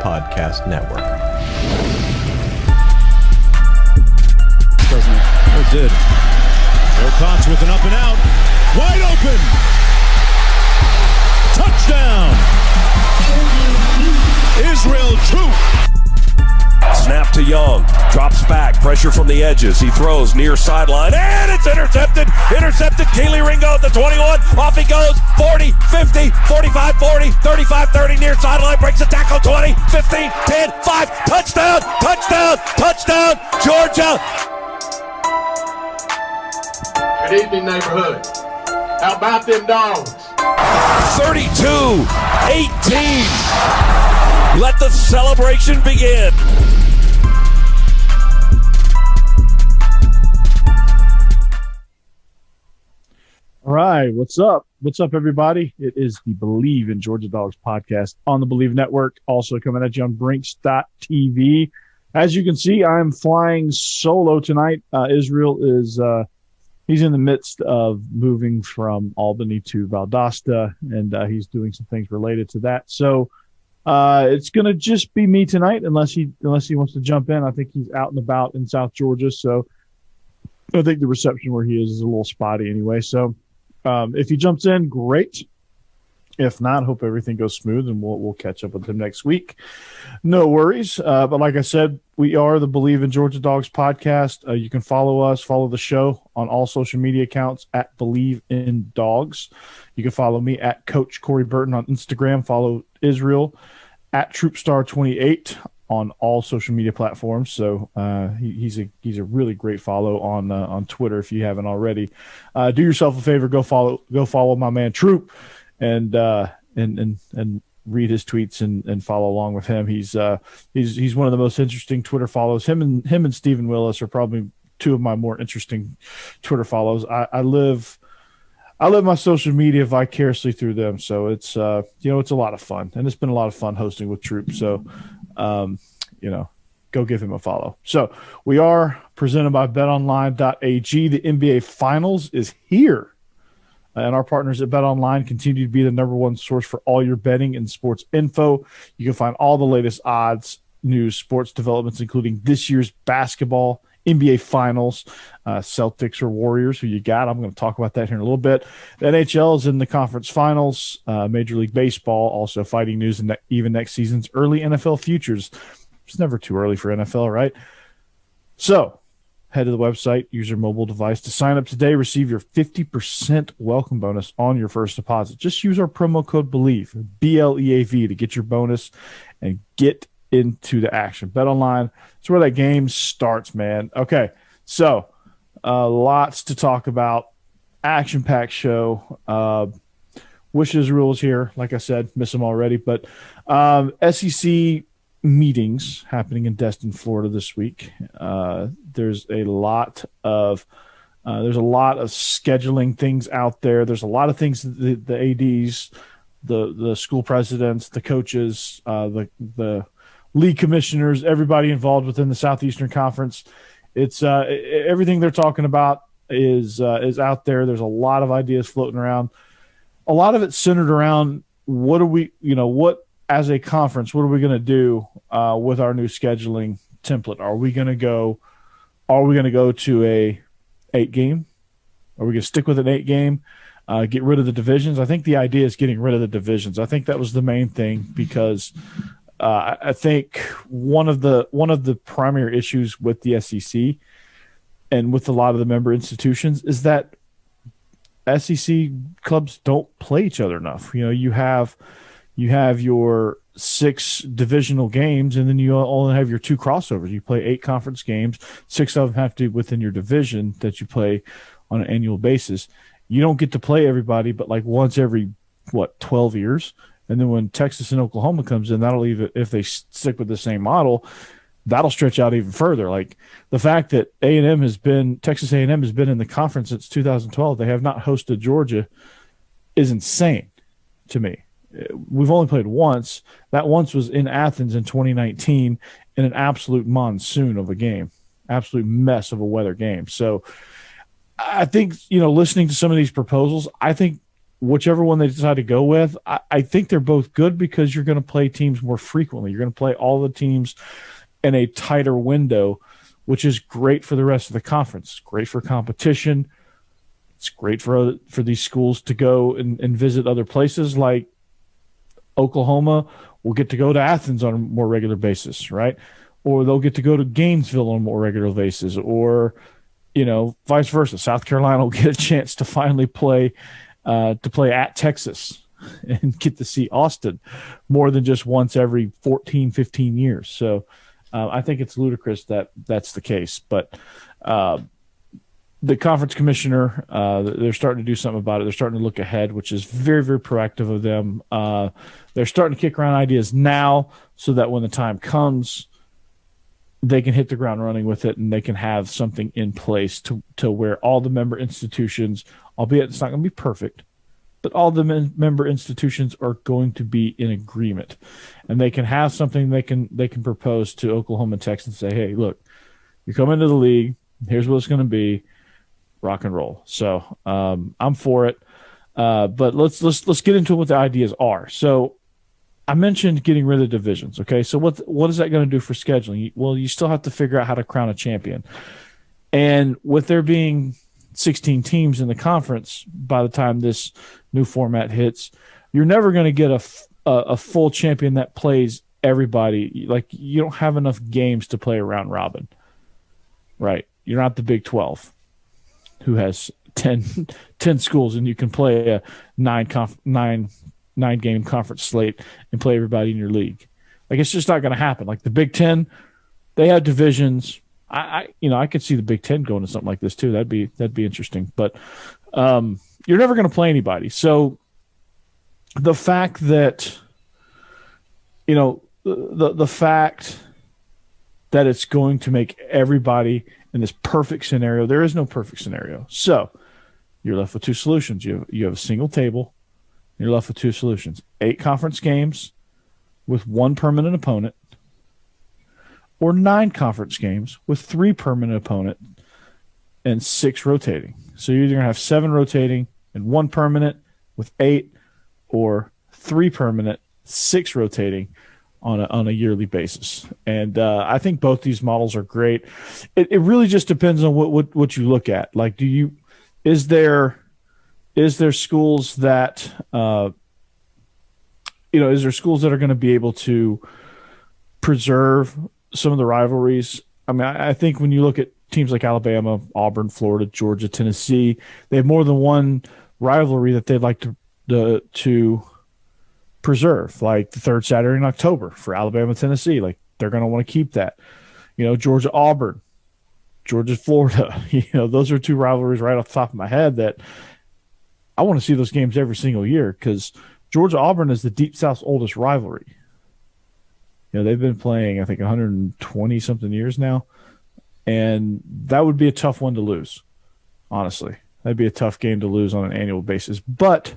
Podcast Network. Doesn't it? Oh, it did. Joe Cox with an up and out. Wide open. Touchdown. Israel Troop. Snap to Young. Drops back. Pressure from the edges. He throws near sideline. And it's intercepted. Intercepted. Keely Ringo at the 21. Off he goes. 40, 50, 45, 40, 35, 30. Near sideline. Breaks the tackle. 20, 15, 10, 5. Touchdown. Touchdown. Touchdown. Georgia. Good evening, neighborhood. How about them dogs? 32, 18. Let the celebration begin. All right, what's up? What's up, everybody? It is the Believe in Georgia Dogs podcast on the Believe Network, also coming at you on Brinks.tv. As you can see, I'm flying solo tonight. Israel is he's in the midst of moving from Albany to Valdosta, and he's doing some things related to that. So it's going to just be me tonight, unless he wants to jump in. I think he's out and about in South Georgia, so I think the reception where he is a little spotty anyway. So if he jumps in, great. If not, hope everything goes smooth, and we'll catch up with him next week. No worries. But like I said, we are the Believe in Georgia Dogs podcast. You can follow the show on all social media accounts at Believe in Dogs. You can follow me at Coach Corey Burton on Instagram. Follow Israel at Troopstar28 on all social media platforms. So he's a really great follow on Twitter if you haven't already. Do yourself a favor, go follow my man Troop, and read his tweets and follow along with him. He's one of the most interesting Twitter follows. Him and Stephen Willis are probably two of my more interesting Twitter follows. I live my social media vicariously through them, so it's it's a lot of fun, and it's been a lot of fun hosting with Troop. So go give him a follow. So we are presented by Betonline.ag. The NBA Finals is here. And our partners at BetOnline continue to be the number one source for all your betting and sports info. You can find all the latest odds, news, sports developments, including this year's basketball, NBA Finals, Celtics or Warriors, who you got. I'm going to talk about that here in a little bit. The NHL is in the conference finals. Major League Baseball, also fighting news, and even next season's early NFL futures. It's never too early for NFL, right? So, head to the website, use your mobile device to sign up today. Receive your 50% welcome bonus on your first deposit. Just use our promo code BELIEVE, BLEAV, to get your bonus and get into the action. BetOnline, it's where that game starts, man. Okay, so lots to talk about. Action-packed show. Wish Israel was here. Like I said, miss him already. But SEC meetings happening in Destin, Florida this week. There's a lot of scheduling things out there. There's a lot of things that the ADs, the school presidents, the coaches, the league commissioners, everybody involved within the Southeastern Conference. It's everything they're talking about is out there. There's a lot of ideas floating around. A lot of it's centered around what as a conference, what are we going to do with our new scheduling template? Are we going to go to a 8-game? Are we going to stick with an 8-game? Get rid of the divisions? I think the idea is getting rid of the divisions. I think that was the main thing, because I think one of the primary issues with the SEC and with a lot of the member institutions is that SEC clubs don't play each other enough. You have your 6 divisional games, and then you only have your 2 crossovers. You play 8 conference games. 6 of them have to be within your division that you play on an annual basis. You don't get to play everybody but like once every 12 years. And then when Texas and Oklahoma comes in, that'll even, if they stick with the same model, that'll stretch out even further. Like the fact that Texas A&M has been in the conference since 2012, they have not hosted Georgia, is insane to me. We've only played once. That once was in Athens in 2019 in an absolute monsoon of a game, absolute mess of a weather game. So I think, listening to some of these proposals, I think whichever one they decide to go with, I think they're both good because you're going to play teams more frequently. You're going to play all the teams in a tighter window, which is great for the rest of the conference. It's great for competition. It's great for these schools to go and visit other places, like Oklahoma will get to go to Athens on a more regular basis, right? Or they'll get to go to Gainesville on a more regular basis, or, vice versa. South Carolina will get a chance to finally play at Texas and get to see Austin more than just once every 14, 15 years. So I think it's ludicrous that that's the case. But the conference commissioner, they're starting to do something about it. They're starting to look ahead, which is very, very proactive of them. They're starting to kick around ideas now so that when the time comes, they can hit the ground running with it, and they can have something in place to where all the member institutions, albeit it's not going to be perfect, but all the member institutions are going to be in agreement, and they can have something they can propose to Oklahoma and Texas and say, hey, look, you come into the league, here's what it's going to be, rock and roll. So I'm for it, but let's get into what the ideas are. So I mentioned getting rid of divisions. Okay, so what is that going to do for scheduling? Well, you still have to figure out how to crown a champion, and with there being 16 teams in the conference by the time this new format hits, you're never going to get a full champion that plays everybody. Like, you don't have enough games to play a round robin, right? You're not the Big 12, who has 10 schools, and you can play a nine-game conference slate and play everybody in your league. Like, it's just not going to happen. Like the Big 10, they have divisions. I could see the Big 10 going to something like this too. That'd be interesting. But you're never going to play anybody. So the fact that the fact that it's going to make everybody in this perfect scenario, there is no perfect scenario. So you're left with two solutions. You have a single table. You're left with two solutions: 8 conference games with 1 permanent opponent, or 9 conference games with 3 permanent opponent and 6 rotating. So you're either going to have 7 rotating and 1 permanent with 8, or 3 permanent, 6 rotating on a yearly basis. And I think both these models are great. It really just depends on what you look at. Like, is there schools that is there schools that are going to be able to preserve some of the rivalries? I mean, I think when you look at teams like Alabama, Auburn, Florida, Georgia, Tennessee, they have more than one rivalry that they'd like to preserve, like the third Saturday in October for Alabama, Tennessee. Like, they're going to want to keep that. Georgia, Auburn, Georgia, Florida. Those are 2 rivalries right off the top of my head that I want to see those games every single year, because Georgia, Auburn is the Deep South's oldest rivalry. They've been playing, I think, 120-something years now, and that would be a tough one to lose, honestly. That'd be a tough game to lose on an annual basis. But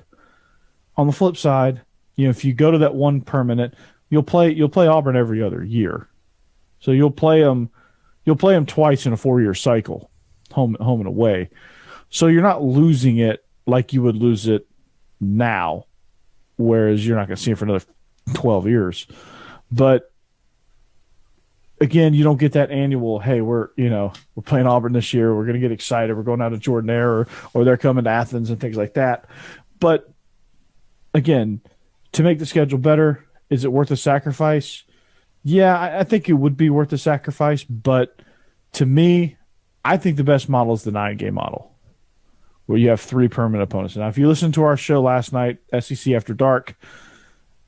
on the flip side, if you go to that 1 permanent, you'll play Auburn every other year. So you'll play them twice in a 4-year cycle, home and away. So you're not losing it like you would lose it now, whereas you're not going to see it for another 12 years. But again, you don't get that annual, hey, we're playing Auburn this year, we're going to get excited, we're going out to Jordan-Hare, or they're coming to Athens and things like that. But again, to make the schedule better, is it worth the sacrifice? Yeah, I think it would be worth the sacrifice, but to me, I think the best model is the 9-game model, where you have 3 permanent opponents. Now, if you listened to our show last night, SEC After Dark,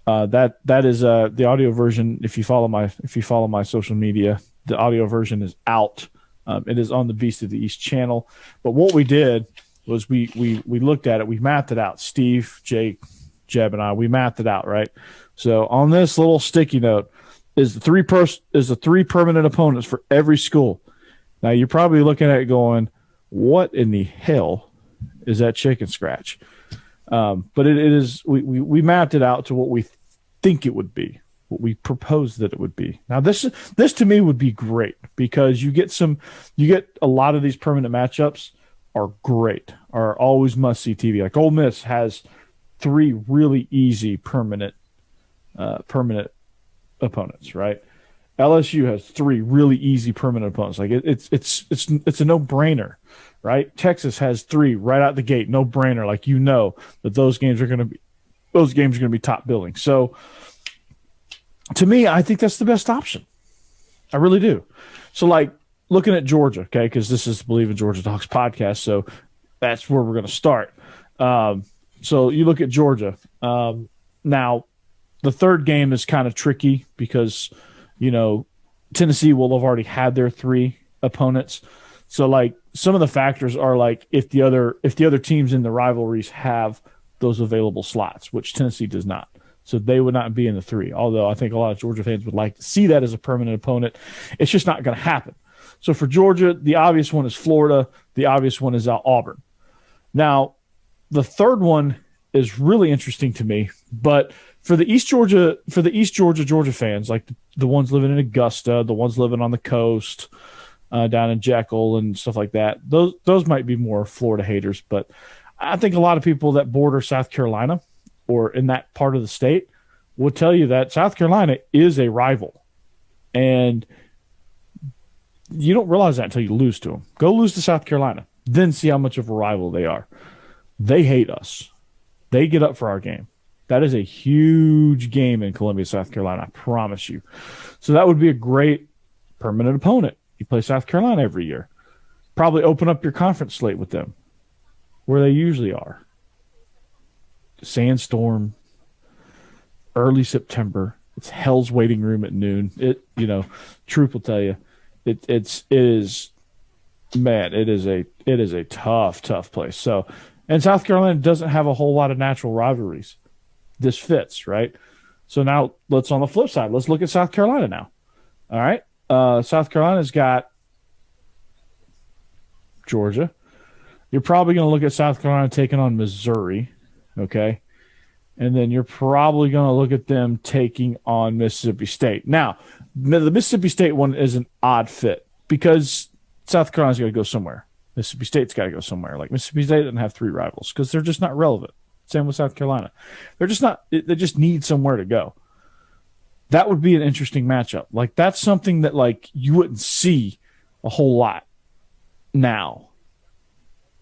that is the audio version. If you follow my social media, the audio version is out. It is on the Beast of the East channel. But what we did was we looked at it, we mapped it out. Steve, Jake, Jeb, and I, we mapped it out, right? So on this little sticky note is the 3 permanent opponents for every school. Now you're probably looking at it going, what in the hell is that chicken scratch? But it is, we mapped it out to what we think it would be, what we proposed that it would be. Now this to me would be great, because you get a lot of these permanent matchups are great, are always must see TV. Like Ole Miss has three really easy permanent opponents, right? LSU has three really easy permanent opponents. Like it's a no-brainer, right? Texas has three right out the gate, no-brainer. Like that those games are going to be top billing. So to me, I think that's the best option. I really do. So like looking at Georgia, okay, because this is Believe in Georgia Talks podcast, so that's where we're going to start. So you look at Georgia. Now, the third game is kind of tricky because Tennessee will have already had their three opponents. So like some of the factors are like if the other teams in the rivalries have those available slots, which Tennessee does not. So they would not be in the three. Although I think a lot of Georgia fans would like to see that as a permanent opponent. It's just not going to happen. So for Georgia, the obvious one is Florida. The obvious one is Auburn. Now, the third one is really interesting to me, but for the East Georgia fans, like the ones living in Augusta, the ones living on the coast, down in Jekyll and stuff like that, those might be more Florida haters. But I think a lot of people that border South Carolina or in that part of the state will tell you that South Carolina is a rival, and you don't realize that until you lose to them. Go lose to South Carolina, then see how much of a rival they are. They hate us. They get up for our game. That is a huge game in Columbia, South Carolina, I promise you. So that would be a great permanent opponent. You play South Carolina every year. Probably open up your conference slate with them, where they usually are. Sandstorm, early September. It's hell's waiting room at noon. Truth will tell you, it is a tough place. So, and South Carolina doesn't have a whole lot of natural rivalries. This fits, right? So now let's on the flip side. Let's look at South Carolina now. All right. South Carolina's got Georgia. You're probably going to look at South Carolina taking on Missouri, okay? And then you're probably going to look at them taking on Mississippi State. Now, the Mississippi State one is an odd fit because South Carolina's got to go somewhere. Mississippi State's got to go somewhere. Like Mississippi State doesn't have three rivals because they're just not relevant. Same with South Carolina. They're just not – they just need somewhere to go. That would be an interesting matchup. Like that's something that like you wouldn't see a whole lot now.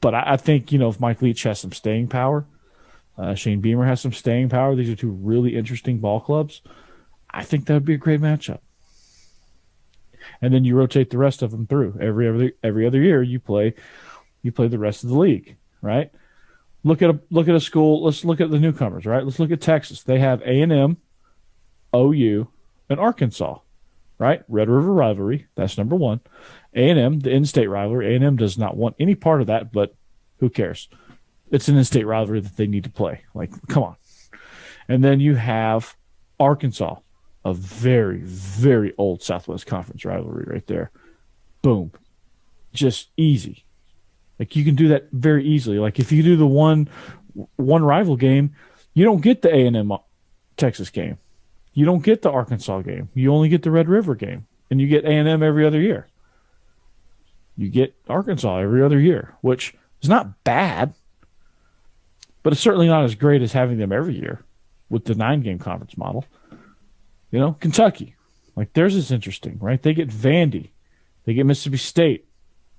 But I think, if Mike Leach has some staying power, Shane Beamer has some staying power, these are two really interesting ball clubs, I think that would be a great matchup. And then you rotate the rest of them through. Every other year you play the rest of the league, right? Look at a school. Let's look at the newcomers, right? Let's look at Texas. They have A&M, OU, and Arkansas, right? Red River rivalry. That's number one. A&M, the in-state rivalry. A&M does not want any part of that, but who cares? It's an in-state rivalry that they need to play. Like, come on. And then you have Arkansas, a very, very old Southwest Conference rivalry right there. Boom. Just easy. Like, you can do that very easily. Like, if you do the one rival game, you don't get the A&M Texas game. You don't get the Arkansas game. You only get the Red River game. And you get A&M every other year. You get Arkansas every other year, which is not bad, but it's certainly not as great as having them every year with the 9-game conference model. Kentucky, like theirs is interesting, right? They get Vandy. They get Mississippi State.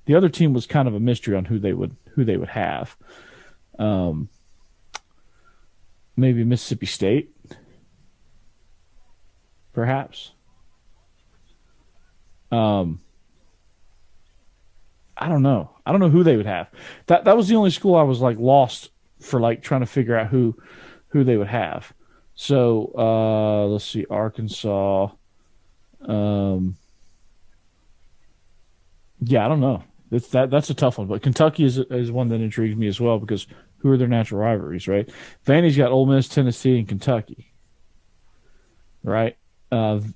The other team was kind of a mystery on who they would have. Maybe Mississippi State, perhaps. I don't know. I don't know who they would have. That was the only school I was like lost for, like trying to figure out who they would have. So let's see, Arkansas. Yeah, I don't know. That's a tough one, but Kentucky is one that intrigues me as well because who are their natural rivalries, right? Vandy's got Ole Miss, Tennessee, and Kentucky, right? Then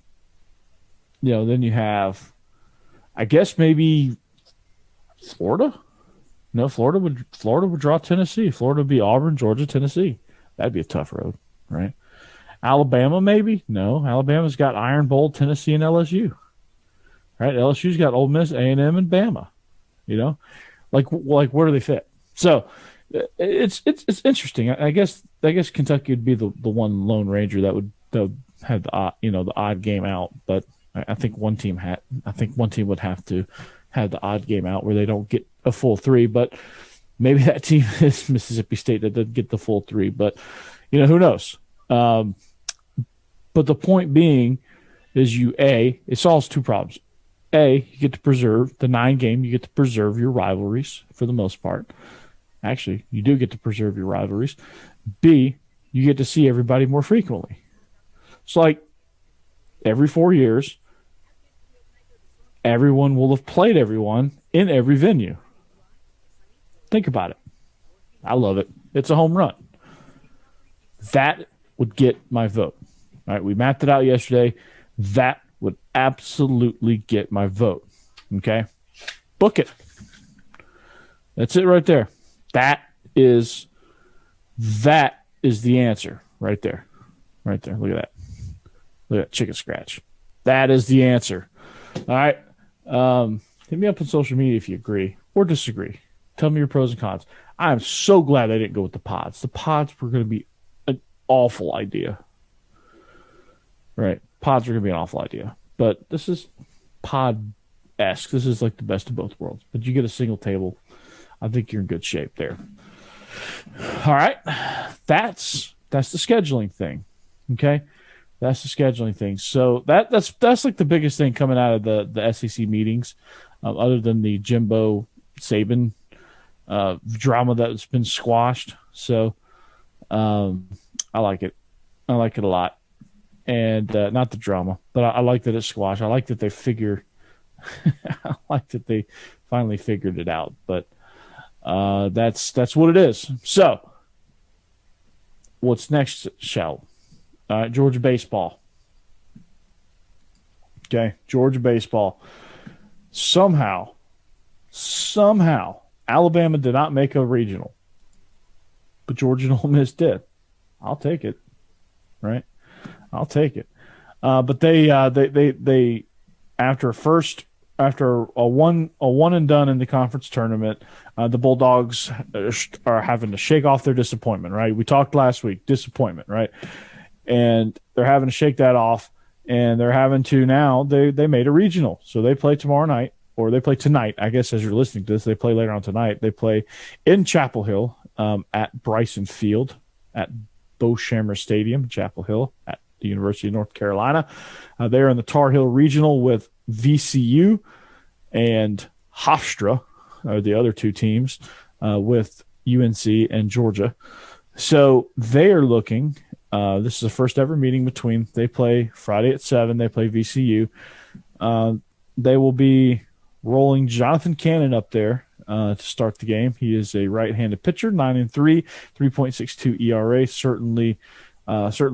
you have, I guess maybe Florida. No, Florida would draw Tennessee. Florida would be Auburn, Georgia, Tennessee. That'd be a tough road, right? Alabama, maybe? No, Alabama's got Iron Bowl, Tennessee, and LSU. Right? LSU's got Ole Miss, A&M, and Bama. Like where do they fit? So it's interesting. I guess Kentucky would be the one Lone Ranger that would have the odd game out, but I think one team would have to have the odd game out where they don't get a full 3, but maybe that team is Mississippi State that doesn't get the full 3, but who knows? But the point being is it solves two problems. A, you get to preserve the 9-game, you get to preserve your rivalries for the most part. Actually, you do get to preserve your rivalries. B, you get to see everybody more frequently. It's like every 4 years, everyone will have played everyone in every venue. Think about it. I love it. It's a home run. That would get my vote. All right, we mapped it out yesterday. That would absolutely get my vote. Okay? Book it. That's it right there. That is the answer right there. Right there. Look at that. Look at that chicken scratch. That is the answer. All right. Hit me up on social media if you agree or disagree. Tell me your pros and cons. I am so glad I didn't go with the pods. The pods were going to be an awful idea. Right. Pods are going to be an awful idea. But this is pod-esque. This is like the best of both worlds. But you get a single table. I think you're in good shape there. All right. That's the scheduling thing. Okay? That's the scheduling thing. So that's like the biggest thing coming out of the SEC meetings, other than the Jimbo Saban drama that's been squashed. So I like it. I like it a lot. And not the drama, but I like that it's squashed. I like that they I like that they finally figured it out. But that's what it is. So what's next, shall? Georgia baseball. Okay, Georgia baseball. Somehow, Alabama did not make a regional, but Georgia and Ole Miss did. I'll take it, right? I'll take it. But they after a one and done in the conference tournament, the Bulldogs are having to shake off their disappointment, right? We talked last week, disappointment, right? And they're having to shake that off, and they're having to now. They made a regional, so they play tomorrow night, or they play tonight. I guess as you're listening to this, they play later on tonight. They play in Chapel Hill at Bryson Field at Beauchamp Stadium, Chapel Hill at the University of North Carolina. They're in the Tar Heel Regional with VCU and Hofstra, the other two teams, with UNC and Georgia. So they are looking. This is the first ever meeting between. They play Friday at 7. They play VCU. They will be rolling Jonathan Cannon up there to start the game. He is a right-handed pitcher, 9-3, 3.62 ERA. Certainly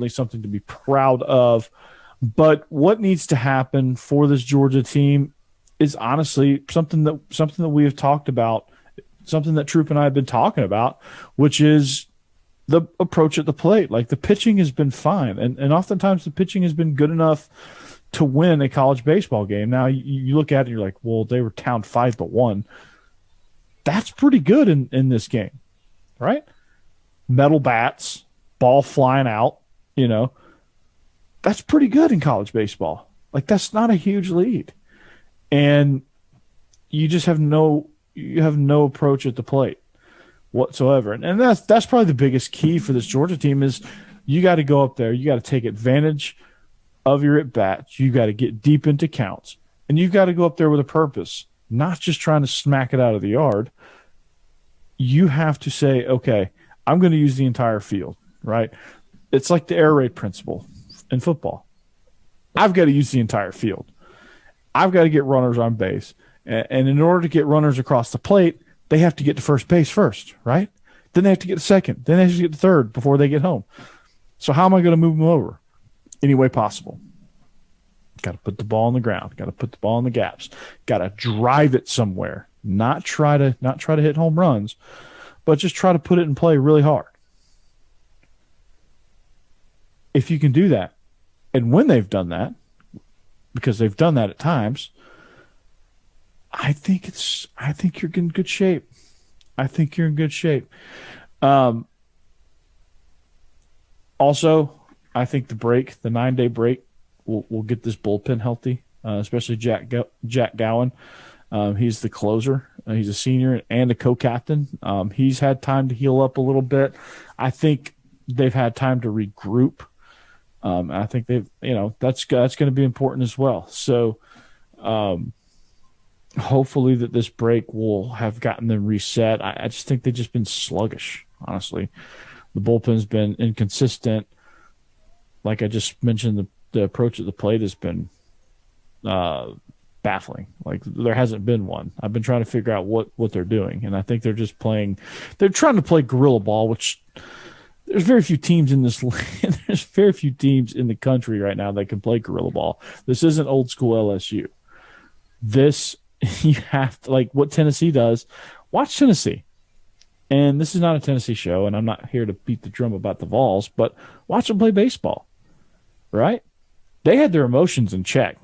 something to be proud of. But what needs to happen for this Georgia team is honestly something that we have talked about, something that Troop and I have been talking about, which is the approach at the plate. Like, the pitching has been fine, and oftentimes the pitching has been good enough to win a college baseball game. Now you look at it and you're like, well, they were down 5-1. That's pretty good in this game, right? Metal bats, ball flying out, that's pretty good in college baseball. Like, that's not a huge lead. And you just have no approach at the plate whatsoever. And that's probably the biggest key for this Georgia team is you got to go up there. You got to take advantage of your at-bats. You got to get deep into counts. And you've got to go up there with a purpose, not just trying to smack it out of the yard. You have to say, okay, I'm going to use the entire field, right? It's like the air raid principle in football. I've got to use the entire field. I've got to get runners on base. And in order to get runners across the plate, they have to get to first base first, right? Then they have to get to second. Then they have to get to third before they get home. So how am I going to move them over? Any way possible. Got to put the ball on the ground. Got to put the ball in the gaps. Got to drive it somewhere. Not try to hit home runs, but just try to put it in play really hard. If you can do that, and when they've done that, because they've done that at times, I think you're in good shape. I think you're in good shape. Also, I think the 9-day break, will get this bullpen healthy, especially Jack Gowan. He's the closer. He's a senior and a co-captain. He's had time to heal up a little bit. I think they've had time to regroup. I think that's going to be important as well. So, hopefully that this break will have gotten them reset. I just think they've just been sluggish, honestly. The bullpen's been inconsistent. Like I just mentioned, the approach at the plate has been baffling. Like there hasn't been one. I've been trying to figure out what they're doing, and I think they're just playing. They're trying to play guerrilla ball, which there's very few teams in this. There's very few teams in the country right now that can play guerrilla ball. This isn't old school LSU. This you have to, like what Tennessee does. Watch Tennessee. And this is not a Tennessee show, and I'm not here to beat the drum about the Vols, but watch them play baseball, right? They had their emotions in check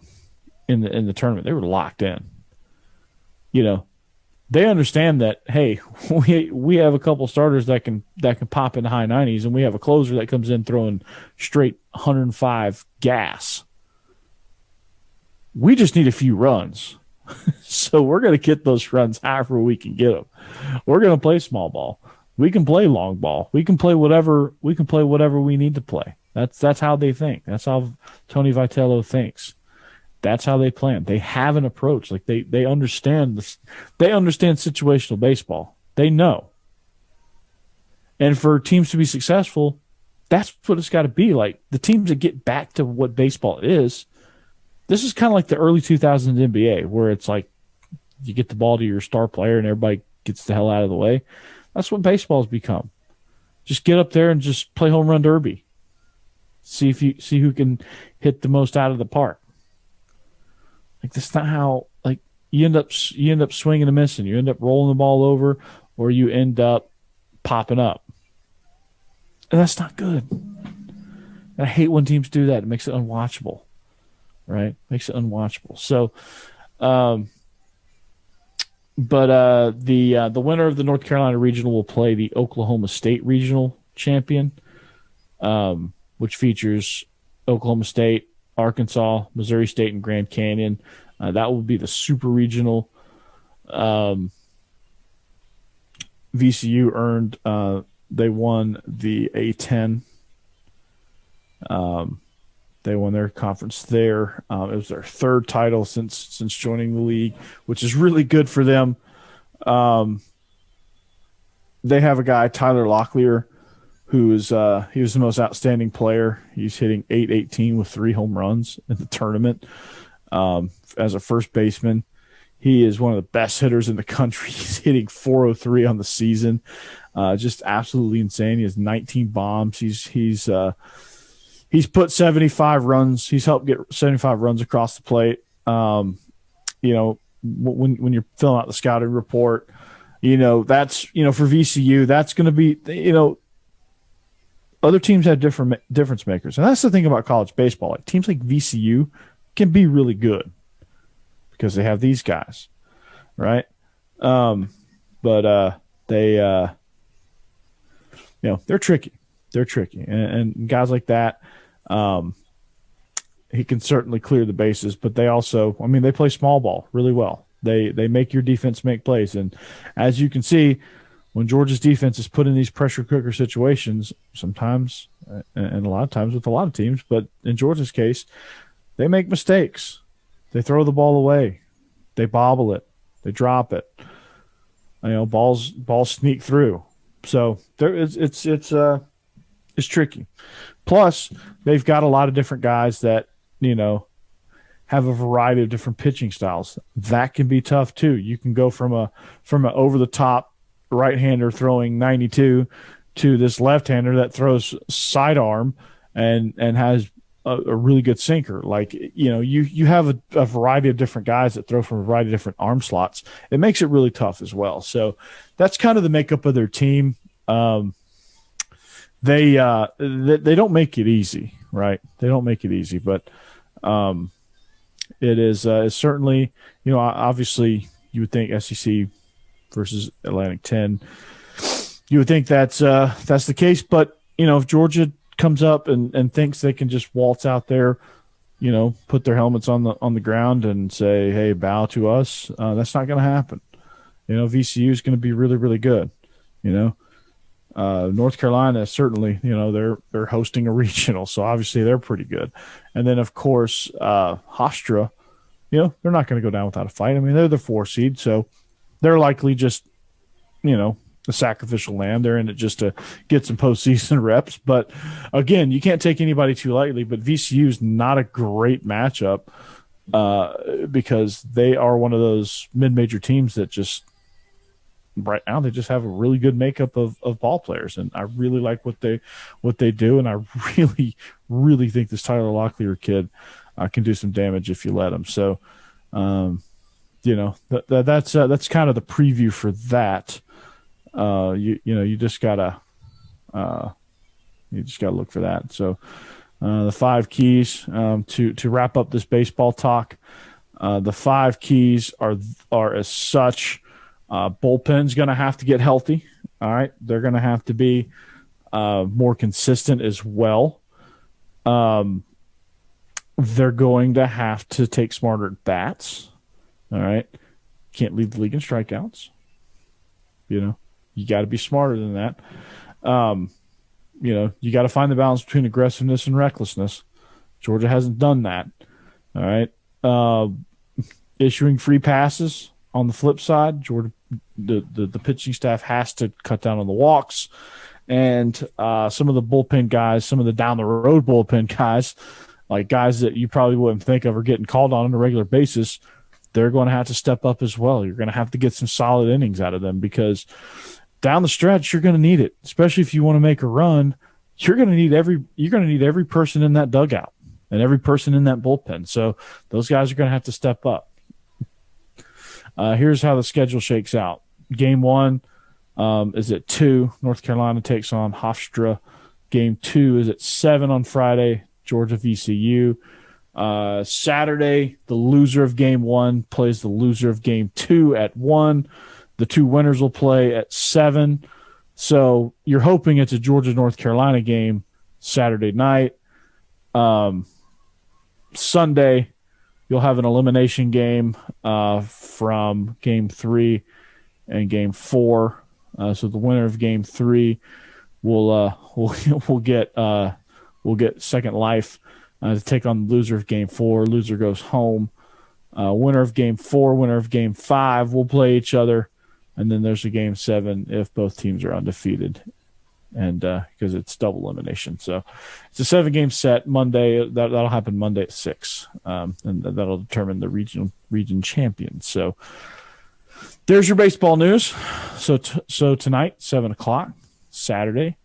in the tournament. They were locked in. They understand that, hey, we have a couple starters that can pop in the high 90s, and we have a closer that comes in throwing straight 105 gas. We just need a few runs. So we're going to get those runs however we can get them. We're going to play small ball. We can play long ball. We can play whatever we need to play. That's how they think. That's how Tony Vitello thinks. That's how they plan. They have an approach. Like they understand this. They understand situational baseball. They know. And for teams to be successful, that's what it's got to be. Like the teams that get back to what baseball is. This is kind of like the early 2000s NBA, where it's like you get the ball to your star player and everybody gets the hell out of the way. That's what baseball's become. Just get up there and just play home run derby. See who can hit the most out of the park. Like that's not how like you end up swinging and missing. You end up rolling the ball over, or you end up popping up, and that's not good. And I hate when teams do that. It makes it unwatchable. Right? Makes it unwatchable. So, the winner of the North Carolina Regional will play the Oklahoma State Regional Champion, which features Oklahoma State, Arkansas, Missouri State, and Grand Canyon. That will be the Super Regional. VCU earned. They won the A10. They won their conference there. It was their third title since joining the league, which is really good for them. They have a guy, Tyler Locklear, who is he was the most outstanding player. He's hitting .818 with 3 home runs in the tournament. As a first baseman, he is one of the best hitters in the country. He's hitting .403 on the season, just absolutely insane. He has 19 bombs. He's put 75 runs. He's helped get 75 runs across the plate. When you're filling out the scouting report, that's, for VCU, that's going to be, other teams have different difference makers. And that's the thing about college baseball. Like teams like VCU can be really good because they have these guys, right? They're tricky. They're tricky. And guys like that, he can certainly clear the bases, but they also, they play small ball really well. They make your defense make plays. And as you can see, when Georgia's defense is put in these pressure cooker situations, sometimes, and a lot of times with a lot of teams, but in Georgia's case, they make mistakes. They throw the ball away. They bobble it. They drop it. Balls sneak through. So it's tricky. Plus, they've got a lot of different guys that, have a variety of different pitching styles. That can be tough too. You can go from an over the top right-hander throwing 92 to this left-hander that throws sidearm and has a really good sinker. Like, you have a variety of different guys that throw from a variety of different arm slots. It makes it really tough as well. So that's kind of the makeup of their team. They don't make it easy, right? They don't make it easy, but it is certainly, obviously you would think SEC versus Atlantic 10. You would think that's the case, but if Georgia comes up and thinks they can just waltz out there, put their helmets on the ground and say, "Hey, bow to us," that's not going to happen. VCU is going to be really, really good. North Carolina certainly, they're hosting a regional, so obviously they're pretty good. And then of course, Hofstra, they're not going to go down without a fight. I mean, they're the 4 seed, so they're likely just, a sacrificial lamb. They're in it just to get some postseason reps. But again, you can't take anybody too lightly. But VCU is not a great matchup because they are one of those mid-major teams that just right now they just have a really good makeup of ball players, and I really like what they do, and I really, really think this Tyler Locklear kid can do some damage if you let him. So, that's kind of the preview for that. You just gotta look for that. So the 5 keys to wrap up this baseball talk. The 5 keys are as such. Bullpen's going to have to get healthy. All right, they're going to have to be more consistent as well. They're going to have to take smarter at bats. All right, can't lead the league in strikeouts. You got to be smarter than that. You got to find the balance between aggressiveness and recklessness. Georgia hasn't done that. All right. Issuing free passes on the flip side, Georgia, the pitching staff has to cut down on the walks. And some of the bullpen guys, some of the down the road bullpen guys, like guys that you probably wouldn't think of are getting called on a regular basis, they're going to have to step up as well. You're going to have to get some solid innings out of them because down the stretch, you're going to need it, especially if you want to make a run. You're going to need every person in that dugout and every person in that bullpen. So those guys are going to have to step up. Here's how the schedule shakes out. Game 1 is at 2. North Carolina takes on Hofstra. Game 2 is at 7 on Friday. Georgia VCU. Saturday, the loser of Game 1 plays the loser of Game 2 at 1. The 2 winners will play at 7. So you're hoping it's a Georgia-North Carolina game Saturday night. Sunday, you'll have an elimination game from Game 3 and Game 4. So the winner of Game 3 will get second life to take on the loser of Game 4. Loser goes home. Winner of Game 4, winner of Game 5 will play each other. And then there's a Game 7 if both teams are undefeated, and because it's double elimination. So it's a 7-game set Monday. That'll happen Monday at 6, and that'll determine the region champion. So there's your baseball news. So tonight, 7:00, Saturday,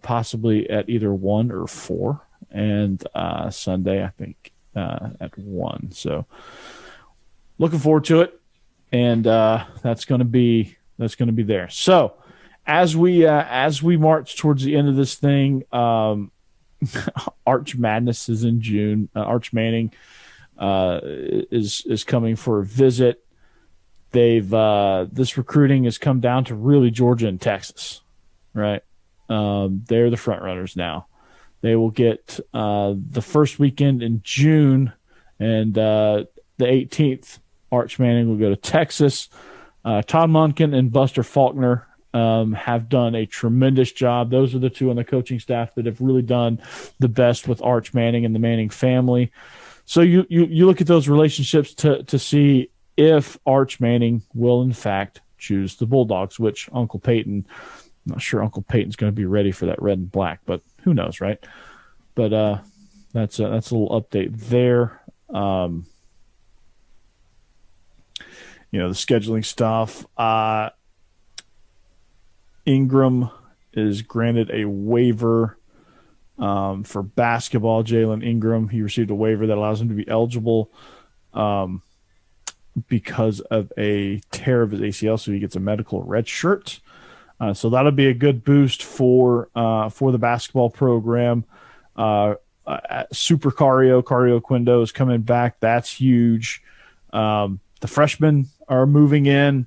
possibly at either 1 or 4, and Sunday, I think, at 1. So looking forward to it. And that's going to be there. So as we march towards the end of this thing, Arch Madness is in June. Arch Manning is coming for a visit. This recruiting has come down to really Georgia and Texas, right? They're the front runners now. They will get the first weekend in June, and the 18th. Arch Manning will go to Texas. Todd Monken and Buster Faulkner have done a tremendous job. Those are the 2 on the coaching staff that have really done the best with Arch Manning and the Manning family. So you look at those relationships to see if Arch Manning will in fact choose the Bulldogs, which Uncle Peyton, I'm not sure Uncle Peyton's going to be ready for that red and black, but who knows, right? But that's a little update there. The scheduling stuff. Ingram is granted a waiver for basketball. Jalen Ingram, he received a waiver that allows him to be eligible because of a tear of his ACL, so he gets a medical red shirt. So that'll be a good boost for the basketball program. Super Cario Quindo is coming back. That's huge. The freshmen are moving in.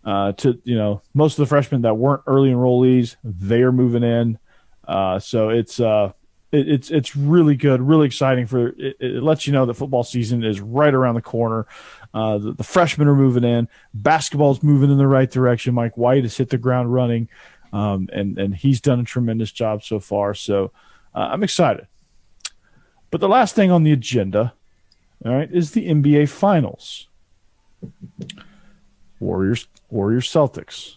most of the freshmen that weren't early enrollees, they are moving in. So it's really good, really exciting. It lets you know that football season is right around the corner. The freshmen are moving in. Basketball's moving in the right direction. Mike White has hit the ground running, and he's done a tremendous job so far. So I'm excited. But the last thing on the agenda, all right, is the NBA Finals. Warriors Celtics.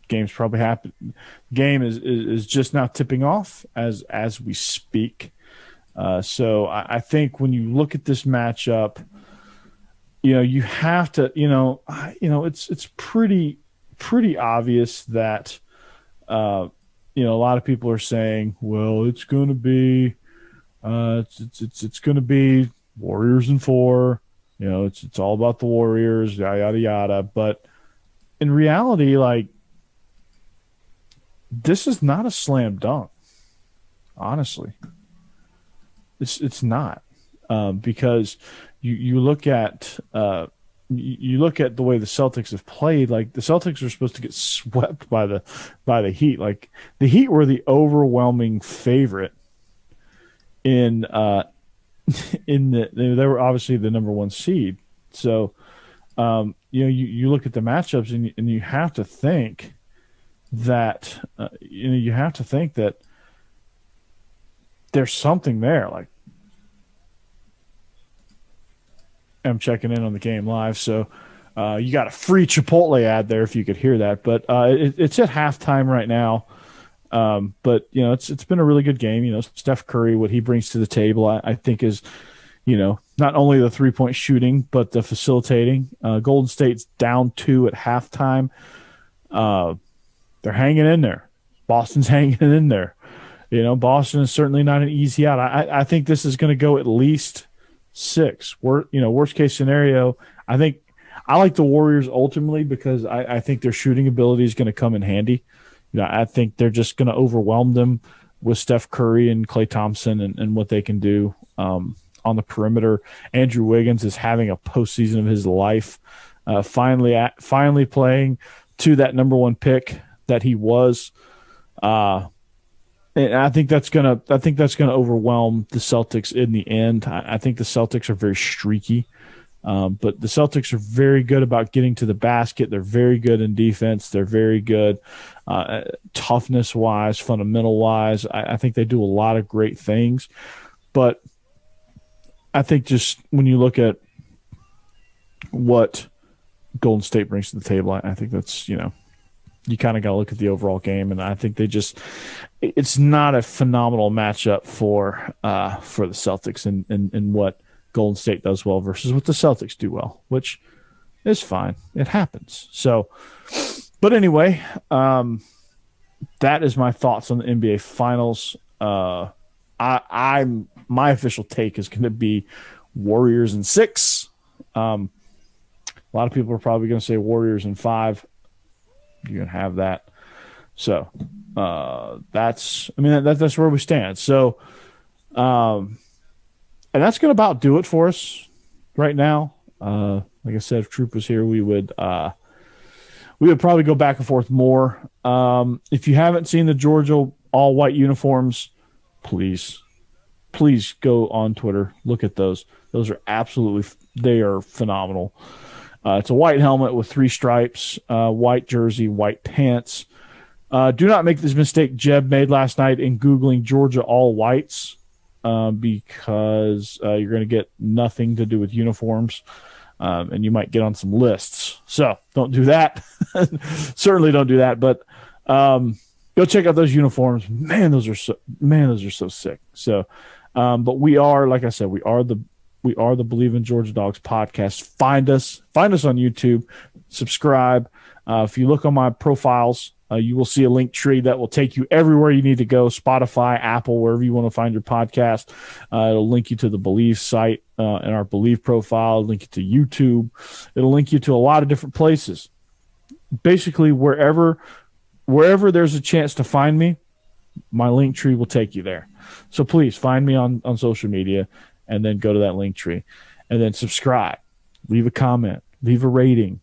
Game's probably happened. Game is just now tipping off as we speak. So I think when you look at this matchup, you have to, it's pretty obvious that, a lot of people are saying, well, it's going to be, it's going to be Warriors in 4. It's all about the Warriors, yada yada. But in reality, like, this is not a slam dunk. Honestly, it's not, because you look at the way the Celtics have played. Like, the Celtics are supposed to get swept by the Heat. Like, the Heat were the overwhelming favorite in they were obviously the number 1 seed. So you look at the matchups and you have to think that there's something there. Like, I'm checking in on the game live, so you got a free Chipotle ad there if you could hear that. But it's at halftime right now. But it's been a really good game. Steph Curry, what he brings to the table, I think is, not only the 3-point shooting but the facilitating. Golden State's down 2 at halftime. They're hanging in there. Boston's hanging in there. Boston is certainly not an easy out. I think this is going to go at least 6. Worst case scenario, I think I like the Warriors ultimately because I think their shooting ability is going to come in handy. I think they're just going to overwhelm them with Steph Curry and Klay Thompson and what they can do on the perimeter. Andrew Wiggins is having a postseason of his life, finally playing to that number 1 pick that he was. And I think that's gonna overwhelm the Celtics in the end. I think the Celtics are very streaky. But the Celtics are very good about getting to the basket. They're very good in defense. They're very good toughness-wise, fundamental-wise. I think they do a lot of great things. But I think just when you look at what Golden State brings to the table, I think that's, you kind of got to look at the overall game. And I think it's not a phenomenal matchup for the Celtics and what Golden State does well versus what the Celtics do well, which is fine. It happens. So, but anyway, that is my thoughts on the NBA Finals. My official take is going to be Warriors in 6. A lot of people are probably going to say Warriors in 5. You can have that. So that's where we stand. So, and that's going to about do it for us right now. Like I said, if Troop was here, we would probably go back and forth more. If you haven't seen the Georgia all-white uniforms, please go on Twitter. Look at those. Those are they are phenomenal. It's a white helmet with 3 stripes, white jersey, white pants. Do not make this mistake Jeb made last night in Googling Georgia all-whites. Because you're going to get nothing to do with uniforms, and you might get on some lists. So don't do that. Certainly don't do that. But go check out those uniforms. Man, those are so sick. So, but we are, like I said, we are the Believe in Georgia Dogs podcast. Find us on YouTube. Subscribe. If you look on my profiles, you will see a link tree that will take you everywhere you need to go. Spotify, Apple, wherever you want to find your podcast. It'll link you to the Believe site and our Believe profile. It'll link you to YouTube. It'll link you to a lot of different places. Basically, wherever there's a chance to find me, my link tree will take you there. So please find me on social media and then go to that link tree and then subscribe. Leave a comment. Leave a rating.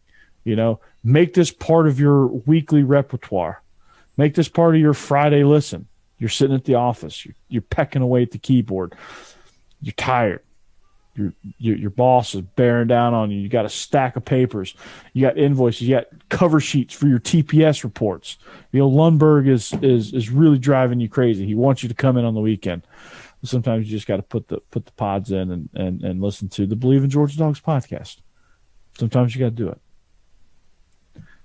Make this part of your weekly repertoire. Make this part of your Friday listen. You're sitting at the office. You're pecking away at the keyboard. You're tired. Your boss is bearing down on you. You got a stack of papers. You got invoices. You got cover sheets for your TPS reports. Lundberg is really driving you crazy. He wants you to come in on the weekend. Sometimes you just got to put the pods in and listen to the Believe in Georgia Dogs podcast. Sometimes you got to do it.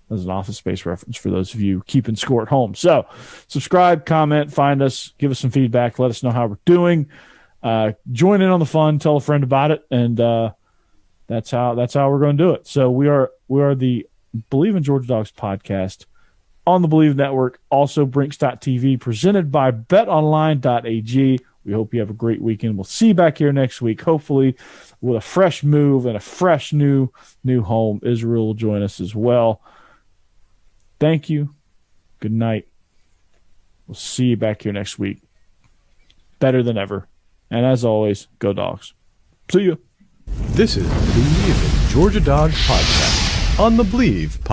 As an Office Space reference for those of you keeping score at home. So subscribe, comment, find us, give us some feedback, let us know how we're doing. Join in on the fun, tell a friend about it, and that's how we're going to do it. So we are the Believe in Georgia Dogs podcast on the Believe Network, also Brinks.tv, presented by Betonline.ag. We hope you have a great weekend. We'll see you back here next week, hopefully with a fresh move and a fresh new home. Israel will join us as well. Thank you. Good night. We'll see you back here next week. Better than ever. And as always, go Dogs. See you. This is Believe in Georgia Dogs podcast on the Believe podcast.